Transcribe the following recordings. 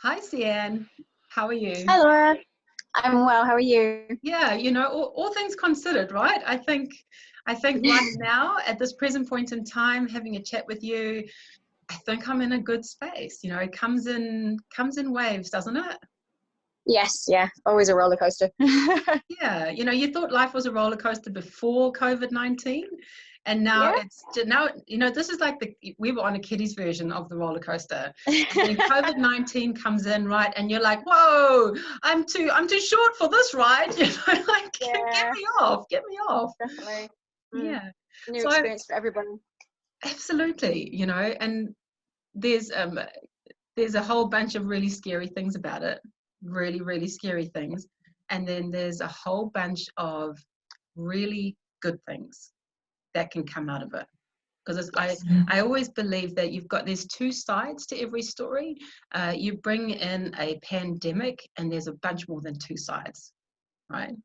Hi, Sian. How are you? Hi Laura, I'm well. How are you? Yeah, all things considered, right? I think right now, at this present point in time, having a chat with you, I think I'm in a good space. It comes in waves, doesn't it? Yes, yeah, always a roller coaster. Yeah, you thought life was a roller coaster before COVID-19, and now Yeah. this is like we were on a kiddies version of the roller coaster, and then COVID-19 comes in, right, and you're like, whoa, I'm too short for this ride, like get Yeah, me off. definitely. Mm. Yeah, New so experience for everybody. absolutely, and there's um there's a whole bunch of really scary things about it, really, really scary things. And then there's a whole bunch of really good things that can come out of it. Because Yes. I always believe that there's two sides to every story. You bring in a pandemic and there's a bunch more than two sides, right?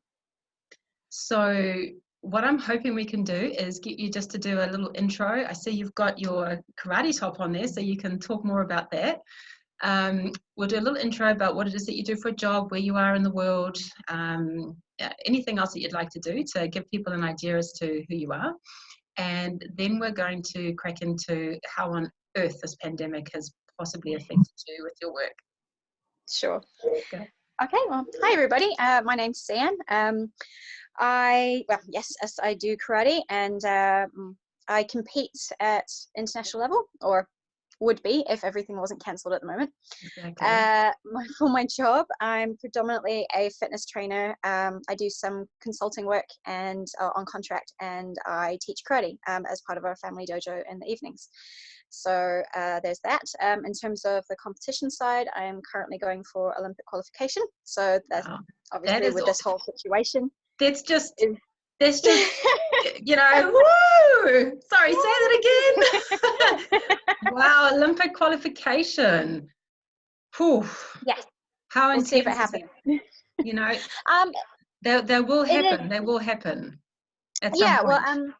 So what I'm hoping we can do is get you just to do a little intro. I see you've got your karate top on there, so you can talk more about that. We'll do a little intro about what it is that you do for a job, where you are in the world, anything else that you'd like to do to give people an idea as to who you are. And then we're going to crack into how on earth this pandemic has possibly affected you with your work. Sure. Okay. Okay, well, hi everybody. My name's Sian. Yes, I do karate, and I compete at international level, or would be if everything wasn't cancelled at the moment. Exactly. For my job, I'm predominantly a fitness trainer. I do some consulting work and on contract, and I teach karate as part of our family dojo in the evenings. So there's that. In terms of the competition side, I am currently going for Olympic qualification. So that's Wow. That obviously is with this whole situation. that's just Is that's just woo! Sorry, say that again. Wow, Olympic qualification. Whew. Yes, How we'll see if it intense is happens. it? You know, Um, they will it is. happen. They will happen at some Yeah. Well, point.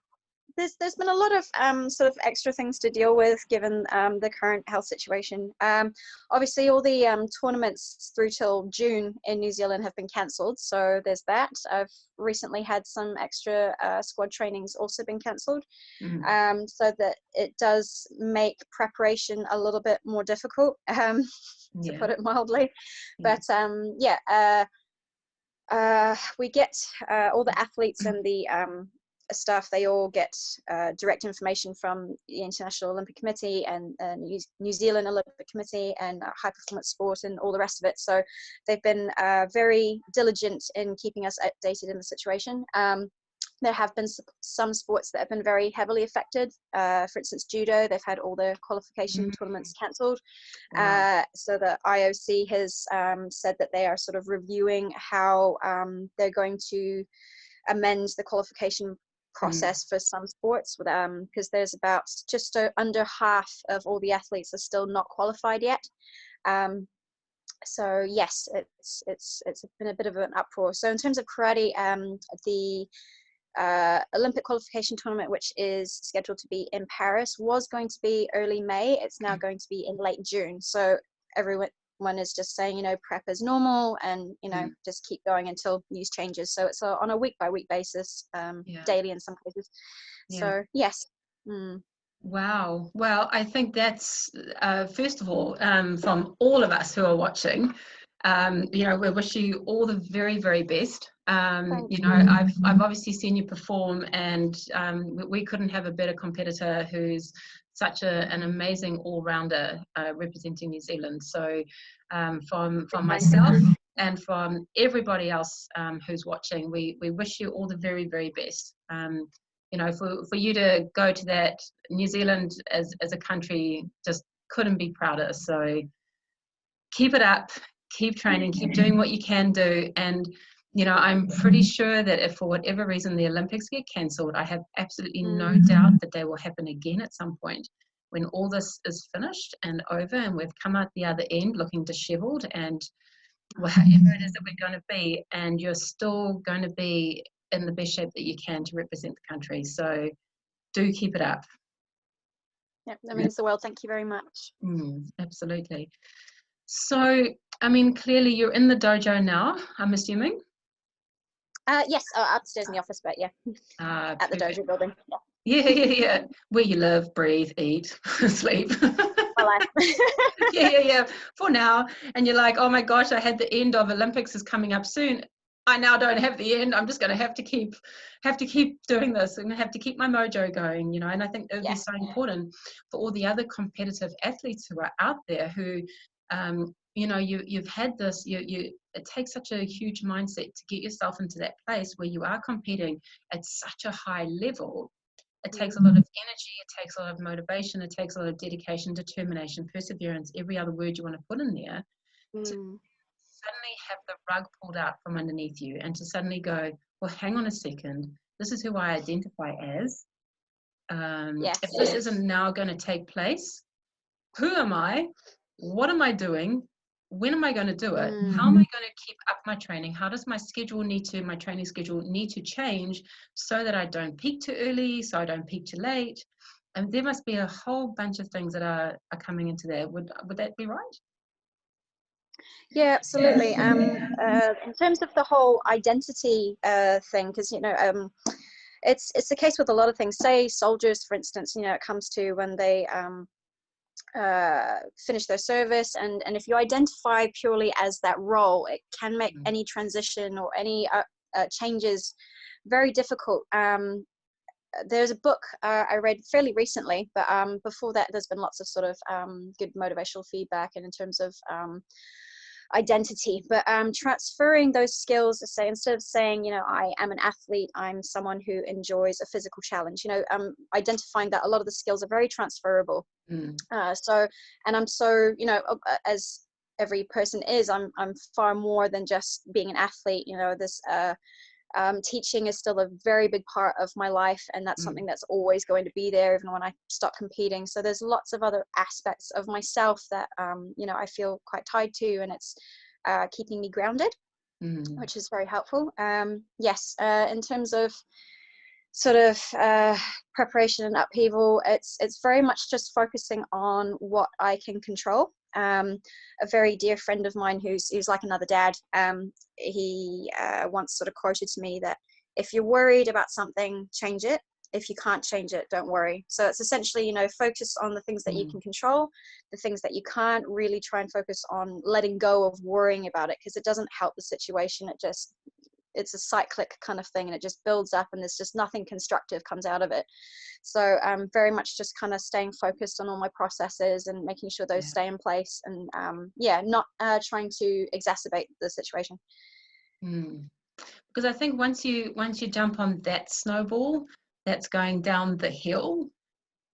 there's been a lot of sort of extra things to deal with given the current health situation. Obviously, all the tournaments through till June in New Zealand have been cancelled, so there's that. I've recently had some extra squad trainings also been cancelled, Mm. so that it does make preparation a little bit more difficult, to Yeah. put it mildly. Yeah. But we get all the athletes and the staff, they all get direct information from the International Olympic Committee and New Zealand Olympic Committee and High Performance Sport and all the rest of it. So they've been very diligent in keeping us updated in the situation. There have been some sports that have been very heavily affected. For instance, judo, they've had all their qualification Mm. tournaments cancelled. Wow. So the IOC has said that they are sort of reviewing how they're going to amend the qualification Mm. process for some sports, because there's about just under half of all the athletes are still not qualified yet. So yes, it's been a bit of an uproar. So in terms of karate, the Olympic qualification tournament, which is scheduled to be in Paris, was going to be early May. It's now going to be in late June. So everyone is just saying, prep as normal and, Mm. just keep going until news changes. So it's on a week by week basis, Yeah. daily in some cases. Yeah. So yes. Mm. Wow. Well, I think that's first of all, from all of us who are watching, we wish you all the very, very best. Thank I've obviously seen you perform, and we couldn't have a better competitor who's such an amazing all-rounder representing New Zealand. So, from myself and from everybody else who's watching, we wish you all the very, very best. For you to go to that, New Zealand as a country just couldn't be prouder. So keep it up, keep training, keep doing what you can do. And, I'm pretty sure that if for whatever reason the Olympics get cancelled, I have absolutely no doubt that they will happen again at some point when all this is finished and over and we've come out the other end looking disheveled and whatever it is that we're going to be, and you're still going to be in the best shape that you can to represent the country. So do keep it up. Yep, that means the world. Thank you very much. Absolutely. So, I mean, clearly you're in the dojo now, I'm assuming. Yes, upstairs in the office, but yeah, at the Perfect. dojo building. Yeah. Where you live, breathe, eat, sleep. My life. Yeah. For now. And you're like, oh my gosh, I had the end of Olympics is coming up soon. I now don't have the end. I'm just going to have to keep doing this and have to keep my mojo going, And I think it would be so important for all the other competitive athletes who are out there who, you've had this. It takes such a huge mindset to get yourself into that place where you are competing at such a high level. It takes a lot of energy, it takes a lot of motivation, it takes a lot of dedication, determination, perseverance, every other word you want to put in there, to suddenly have the rug pulled out from underneath you and to suddenly go, well, hang on a second, this is who I identify as. If this isn't now going to take place, who am I? What am I doing? When am I going to do it? How am I going to keep up my training? How does my training schedule need to change so that I don't peak too early, so I don't peak too late? And there must be a whole bunch of things that are coming into there. Would that be right? Yeah, absolutely. In terms of the whole identity thing, because it's the case with a lot of things. Say soldiers, for instance, it comes to when they finish their service, and if you identify purely as that role, it can make any transition or any changes very difficult. There's a book I read fairly recently, but before that there's been lots of sort of good motivational feedback, and in terms of identity, but transferring those skills, say, instead of saying, I am an athlete, I'm someone who enjoys a physical challenge, identifying that a lot of the skills are very transferable. And I'm so, as every person is, I'm far more than just being an athlete. This teaching is still a very big part of my life, and that's something that's always going to be there even when I stop competing. So there's lots of other aspects of myself that I feel quite tied to, and it's keeping me grounded, which is very helpful. In terms of sort of preparation and upheaval, it's very much just focusing on what I can control. A very dear friend of mine who's like another dad, he once sort of quoted to me that if you're worried about something, change it. If you can't change it, don't worry. So it's essentially, focus on the things that you can control. The things that you can't, really try and focus on letting go of worrying about it, because it doesn't help the situation. It's a cyclic kind of thing, and it just builds up, and there's just nothing constructive comes out of it. So very much just kind of staying focused on all my processes and making sure those stay in place, and not trying to exacerbate the situation. Because I think once you jump on that snowball that's going down the hill,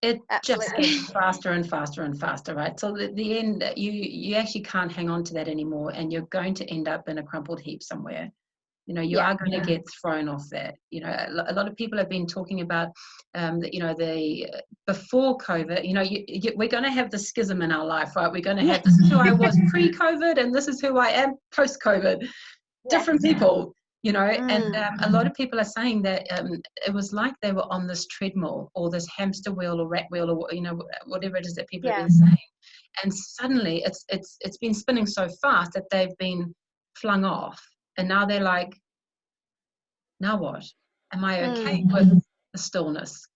it just gets faster and faster and faster, right? So at the end, you actually can't hang on to that anymore, and you're going to end up in a crumpled heap somewhere. You are going to get thrown off that. A lot of people have been talking about the before COVID. We're going to have the schism in our life, right? We're going to have, this is who I was pre-COVID, and this is who I am post-COVID. Different people. And a lot of people are saying that it was like they were on this treadmill or this hamster wheel or rat wheel, or whatever it is that people have been saying, and suddenly it's been spinning so fast that they've been flung off, and now they're like, now what? Am I okay with the stillness?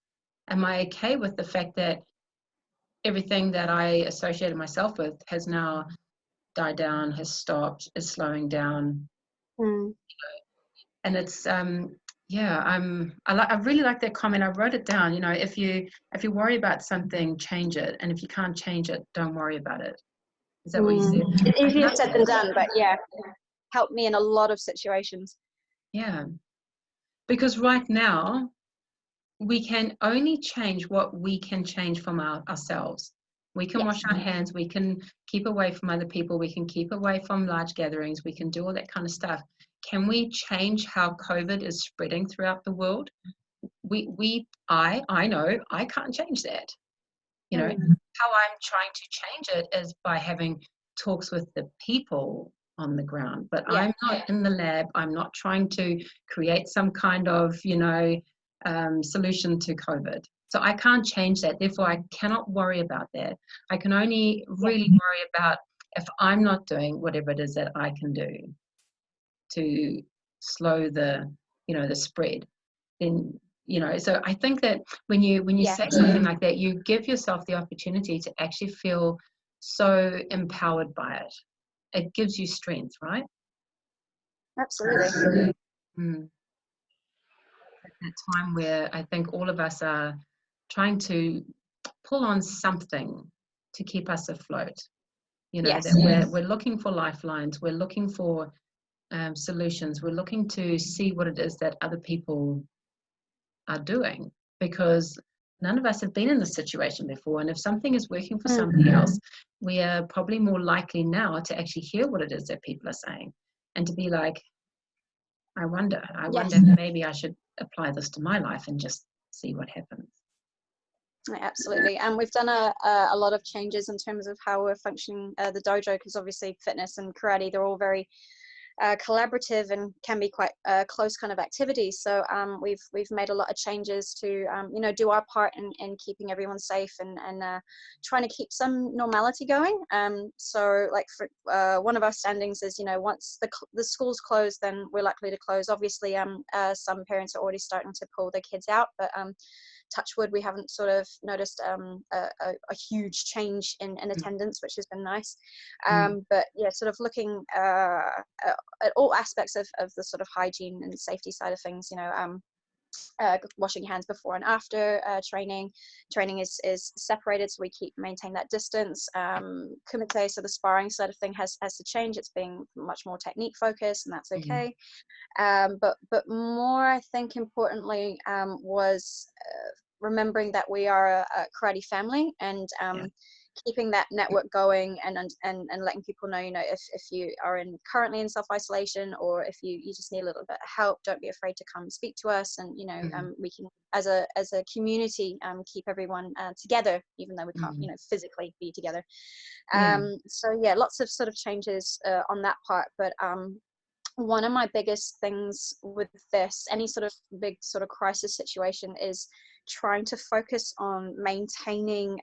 Am I okay with the fact that everything that I associated myself with has now died down, has stopped, is slowing down? And it's I really like that comment. I wrote it down. If you worry about something, change it, and if you can't change it, don't worry about it. Is that what you said? It's easier said than done, but helped me in a lot of situations. Yeah, because right now we can only change what we can change from ourselves. We can wash our hands, we can keep away from other people, we can keep away from large gatherings, we can do all that kind of stuff. Can we change how COVID is spreading throughout the world? I know I can't change that. How I'm trying to change it is by having talks with the people on the ground, but I'm not in the lab. I'm not trying to create some kind of solution to COVID. So I can't change that. Therefore, I cannot worry about that. I can only really worry about if I'm not doing whatever it is that I can do to slow the, the spread, then, so I think that when you Yeah, say something like that, you give yourself the opportunity to actually feel so empowered by it. It gives you strength, right? absolutely. Mm. At that time where I think all of us are trying to pull on something to keep us afloat, Yes. that we're looking for lifelines, we're looking for solutions, we're looking to see what it is that other people are doing, because none of us have been in this situation before. And if something is working for somebody else, we are probably more likely now to actually hear what it is that people are saying and to be like, I wonder Yes. if maybe I should apply this to my life and just see what happens. Absolutely. And we've done a lot of changes in terms of how we're functioning, the dojo, because obviously fitness and karate, they're all very collaborative and can be quite close kind of activities. So we've made a lot of changes to do our part in keeping everyone safe and trying to keep some normality going. So like for one of our standings is, once the schools close, then we're likely to close. Obviously some parents are already starting to pull their kids out, but touch wood, we haven't sort of noticed a huge change in attendance, which has been nice. But yeah, sort of looking at all aspects of the sort of hygiene and safety side of things, washing hands before and after training is separated, so we maintain that distance. Kumite, so the sparring side of thing has to change. It's being much more technique focused, and that's okay. But more, I think, importantly, was remembering that we are a karate family, and keeping that network going, and letting people know, if you are currently in self-isolation, or if you just need a little bit of help, don't be afraid to come speak to us, and we can, as a community, keep everyone together, even though we can't physically be together. So yeah, lots of sort of changes on that part. But one of my biggest things with this, any sort of big sort of crisis situation, is trying to focus on maintaining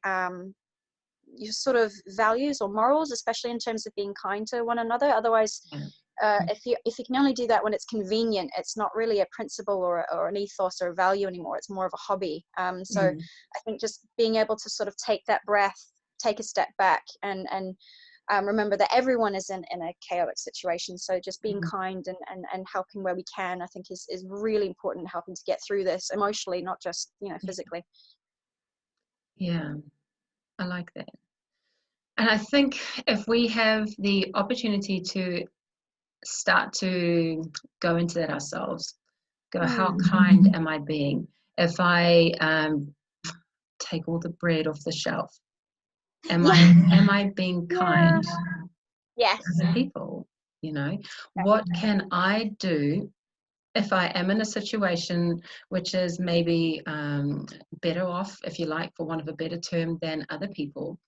your sort of values or morals, especially in terms of being kind to one another. Otherwise, if you can only do that when it's convenient, it's not really a principle or an ethos or a value anymore. It's more of a hobby. So I think just being able to sort of take that breath, take a step back, and remember that everyone is in a chaotic situation. So just being kind and helping where we can, I think is really important in helping to get through this emotionally, not just, physically. Yeah, I like that. And I think if we have the opportunity to start to go into that ourselves, go, how kind am I being? If I take all the bread off the shelf, am I being kind to people? What can I do if I am in a situation which is maybe better off, if you like, for want of a better term, than other people?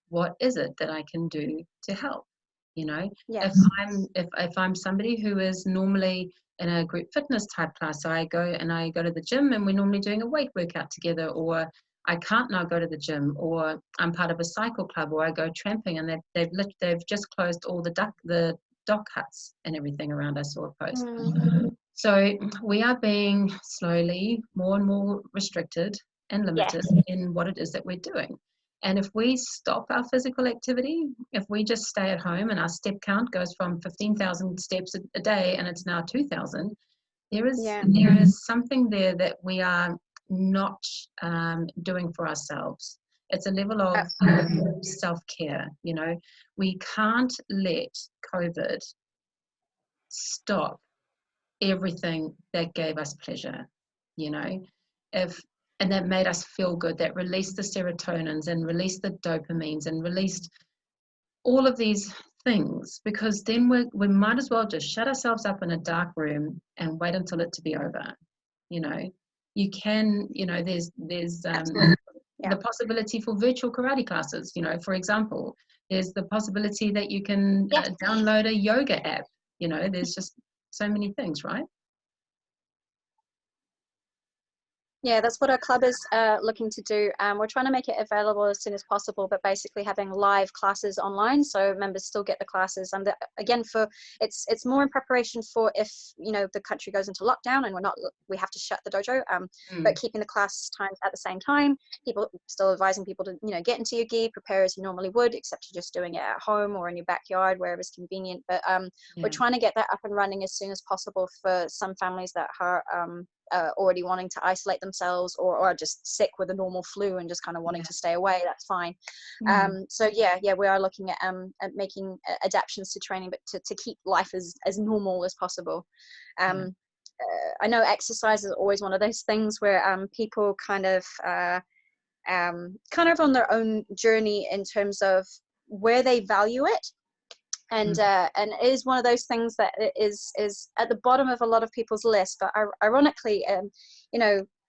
What is it that I can do to help? If I'm somebody who is normally in a group fitness type class, so I go to the gym and we're normally doing a weight workout together, or I can't now go to the gym, or I'm part of a cycle club, or I go tramping and they've just closed all the dock huts and everything around. I saw a post. So we are being slowly more and more restricted and limited in what it is that we're doing. And if we stop our physical activity, if we just stay at home and our step count goes from 15,000 steps a day and it's now 2,000, there is something there that we are not doing for ourselves. It's a level of self-care. We can't let COVID stop everything that gave us pleasure, and that made us feel good, that released the serotonins and released the dopamines and released all of these things, because then we might as well just shut ourselves up in a dark room and wait until it to be over. You can, there's the possibility for virtual karate classes, for example. There's the possibility that you can download a yoga app. There's just so many things, right? Yeah, that's what our club is looking to do. We're trying to make it available as soon as possible, but basically having live classes online, so members still get the classes. And again, it's more in preparation for if the country goes into lockdown and we have to shut the dojo. But keeping the class times at the same time, people still advising people to get into your gi, prepare as you normally would, except you're just doing it at home or in your backyard, wherever is convenient. But we're trying to get that up and running as soon as possible for some families that are already wanting to isolate themselves or are just sick with a normal flu and just kind of wanting to stay away. That's fine. So we are looking at making adaptations to training, but to keep life as normal as possible. I know exercise is always one of those things where people kind of on their own journey in terms of where they value it. And it is one of those things that is at the bottom of a lot of people's list. But ironically,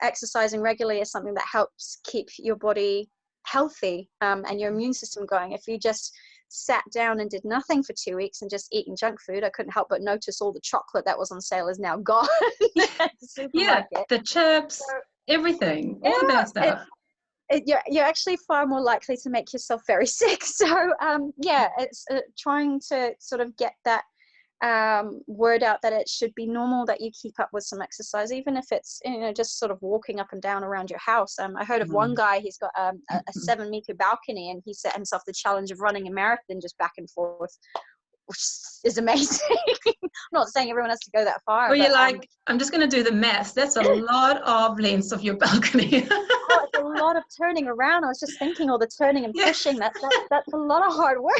exercising regularly is something that helps keep your body healthy and your immune system going. If you just sat down and did nothing for 2 weeks and just eating junk food, I couldn't help but notice all the chocolate that was on sale is now gone. The chips, everything, all the bad stuff. You're actually far more likely to make yourself very sick. So it's trying to sort of get that word out that it should be normal that you keep up with some exercise, even if it's just sort of walking up and down around your house. I heard of one guy, he's got a 7-meter balcony, and he set himself the challenge of running a marathon just back and forth, which is amazing. I'm not saying everyone has to go that far. Well, you're like, I'm just going to do the maths. That's a lot of lengths of your balcony. It's a lot of turning around. I was just thinking all the turning and pushing. That's a lot of hard work.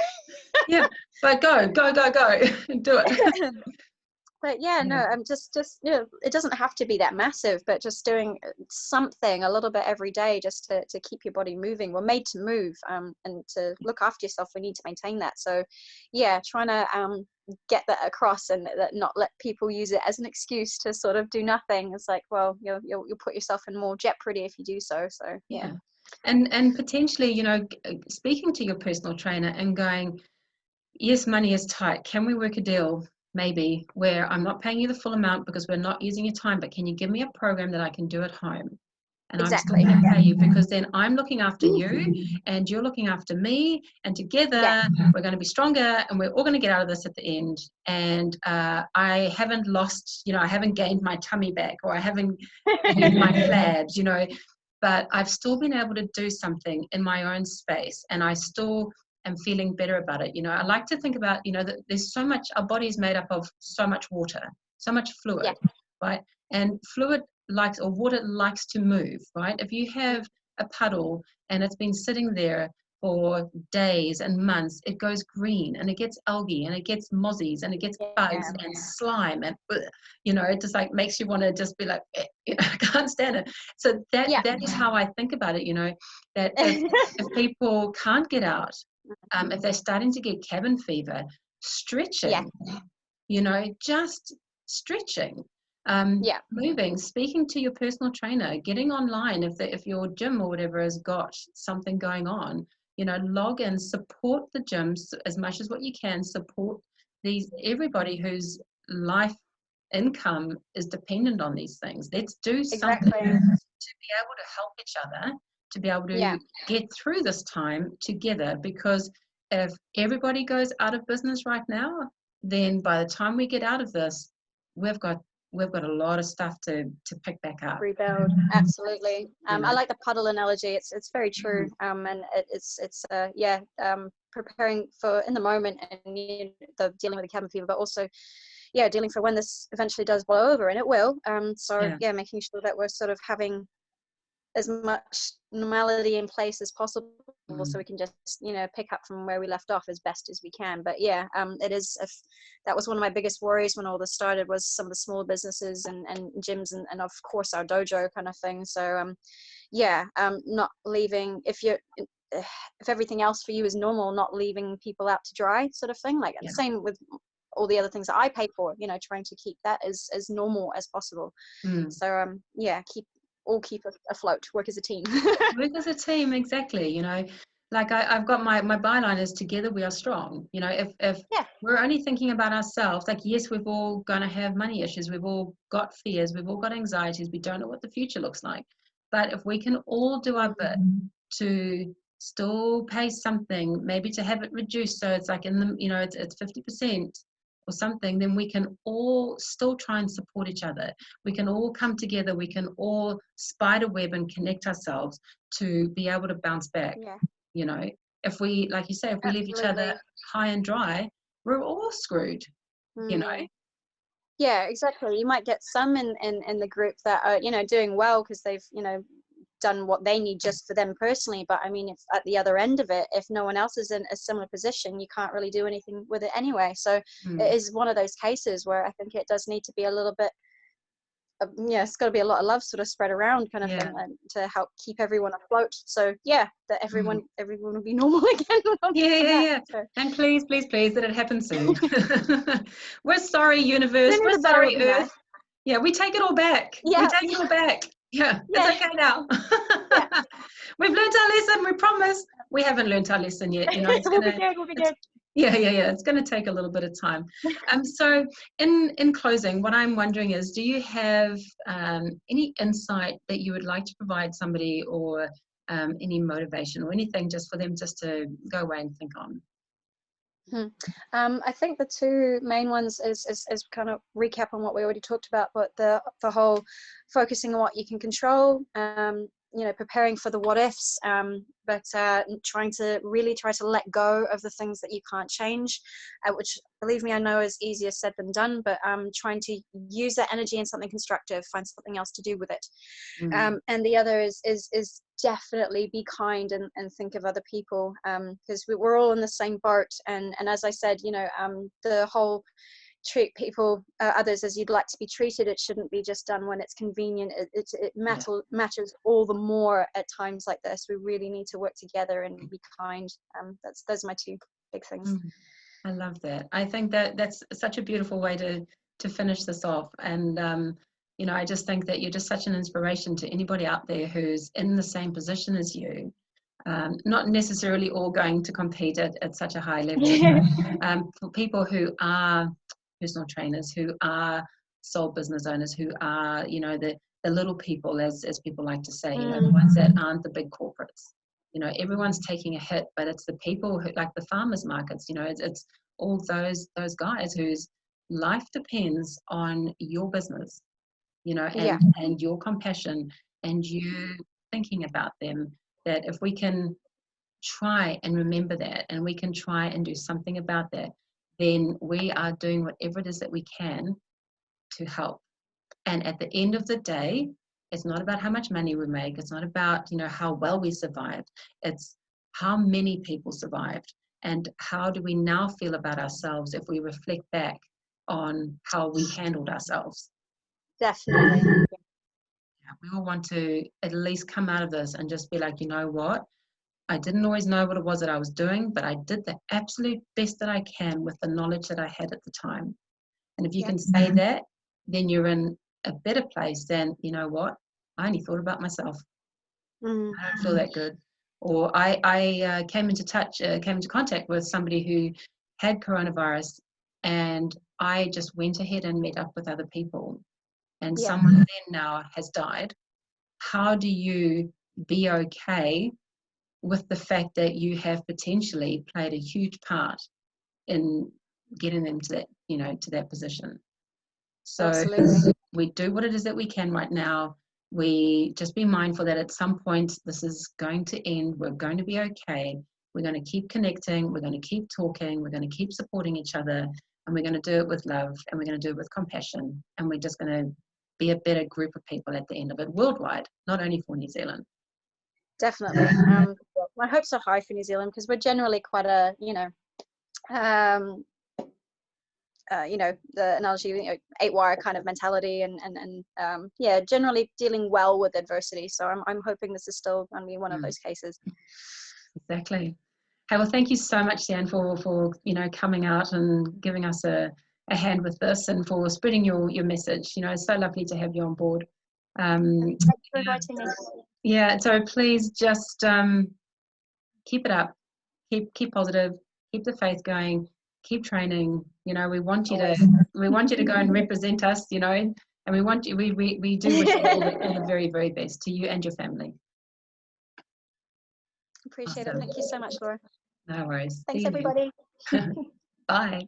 But go. Do it. But I'm just it doesn't have to be that massive, but just doing something a little bit every day just to keep your body moving. We're made to move, and to look after yourself, we need to maintain that. So trying to get that across, and that not let people use it as an excuse to sort of do nothing. It's like, well, you'll put yourself in more jeopardy if you do so. So and potentially speaking to your personal trainer and going, yes, money is tight, can we work a deal maybe where I'm not paying you the full amount because we're not using your time, but can you give me a program that I can do at home? And exactly. I'm still going to pay you, because then I'm looking after you and you're looking after me, and together we're going to be stronger, and we're all going to get out of this at the end. And I haven't lost, I haven't gained my tummy back, or I haven't gained my flabs, but I've still been able to do something in my own space, and I still am feeling better about it. I like to think about, that there's so much, our body is made up of so much water, so much fluid, right? And water likes to move, right? If you have a puddle and it's been sitting there for days and months, it goes green and it gets algae and it gets mozzies and it gets bugs and slime, and it just like makes you want to just be like, I can't stand it. So that is how I think about it, that if people can't get out, if they're starting to get cabin fever, stretching, just stretching, moving, speaking to your personal trainer, getting online if your gym or whatever has got something going on, log in, support the gyms as much as what you can, support everybody whose life income is dependent on these things. Let's do something to be able to help each other, to be able to get through this time together, because if everybody goes out of business right now, then by the time we get out of this, we've got a lot of stuff to pick back up. Rebuild, absolutely. I like the puddle analogy. It's very true. And it's preparing for in the moment, and the dealing with the cabin fever, but also dealing for when this eventually does blow over, and it will. Making sure that we're sort of having as much normality in place as possible, so we can just pick up from where we left off as best as we can. But it is that was one of my biggest worries when all this started, was some of the small businesses and gyms and of course our dojo kind of thing. So not leaving, if everything else for you is normal, not leaving people out to dry, sort of thing. Like the same with all the other things that I pay for, trying to keep that as normal as possible. So keep afloat, work as a team. Work as a team, exactly. Like I've got my byline is together we are strong. If we're only thinking about ourselves, like, yes, we've all gonna have money issues, we've all got fears, we've all got anxieties, we don't know what the future looks like, But if we can all do our bit to still pay something, maybe to have it reduced, so it's like in the, you know, it's 50% or something, then we can all still try and support each other. We can all come together. We can all spider web and connect ourselves to be able to bounce back. Yeah. You know, if we, like you say, if we leave each other high and dry, we're all screwed. You know. Yeah, exactly. You might get some in the group that are, you know, doing well because they've, you know, done what they need just for them personally. But I mean, if at the other end of it, if no one else is in a similar position, you can't really do anything with it anyway. So it is one of those cases where I think it does need to be a little bit, yeah, it's got to be a lot of love sort of spread around kind of thing, and to help keep everyone afloat. So yeah, that everyone will be normal again. Yeah. So. And please that it happens soon. We're sorry, universe. We're sorry, Earth. Nice. Yeah, we take it all back. Yeah. We take it all back. Yeah, it's okay now. We've learned our lesson, we promise. We haven't learned our lesson yet. You know, we'll be good. Yeah. It's going to take a little bit of time. So in closing, what I'm wondering is, do you have any insight that you would like to provide somebody, or any motivation or anything just for them just to go away and think on? I think the two main ones is kind of recap on what we already talked about, but the whole focusing on what you can control, you know, preparing for the what ifs, but trying to let go of the things that you can't change, which, believe me, I know is easier said than done, but trying to use that energy in something constructive, find something else to do with it. And the other is definitely be kind and think of other people, because we're all in the same boat, and as I said, you know, the whole treat people, others as you'd like to be treated, it shouldn't be just done when it's convenient. It matters all the more at times like this. We really need to work together and be kind. Those are my two big things. I love that. I think that's such a beautiful way to finish this off. And you know, I just think that you're just such an inspiration to anybody out there who's in the same position as you. Not necessarily all going to compete at such a high level, but for people who are personal trainers, who are sole business owners, who are, you know, the little people, as people like to say, you know, the ones that aren't the big corporates. You know, everyone's taking a hit, but it's the people who, like the farmers markets, you know, it's all those guys whose life depends on your business, you know, and your compassion and you thinking about them. That if we can try and remember that, and we can try and do something about that, then we are doing whatever it is that we can to help. And at the end of the day, it's not about how much money we make. It's not about, you know, how well we survived. It's how many people survived, and how do we now feel about ourselves if we reflect back on how we handled ourselves. Definitely. We all want to at least come out of this and just be like, you know what? I didn't always know what it was that I was doing, but I did the absolute best that I can with the knowledge that I had at the time. And if you can say that, then you're in a better place than, you know what? I only thought about myself. I don't feel that good. Or I came into contact with somebody who had coronavirus, and I just went ahead and met up with other people. And someone then now has died. How do you be okay with the fact that you have potentially played a huge part in getting them to that, you know, to that position? So absolutely. We do what it is that we can right now. We just be mindful that at some point this is going to end. We're going to be okay. We're going to keep connecting. We're going to keep talking. We're going to keep supporting each other, and we're going to do it with love, and we're going to do it with compassion, and we're just going to be a better group of people at the end of it, worldwide, not only for New Zealand. Definitely. My hopes are high for New Zealand, because we're generally quite a, you know, the analogy, you know, 8-wire kind of mentality, and generally dealing well with adversity. So I'm hoping this is still going to be one of those cases. Exactly. Hey, well, thank you so much, Sian, for you know, coming out and giving us a hand with this, and for spreading your message. You know, it's so lovely to have you on board. Thanks for inviting me. Yeah, so please just keep it up, keep positive, keep the faith going, keep training. You know, we want you to go and represent us, you know, And we want you, we do wish you all the very, very best to you and your family. Appreciate Awesome. it. Thank you so much, Laura. No worries. Thanks, See you everybody. then. Bye.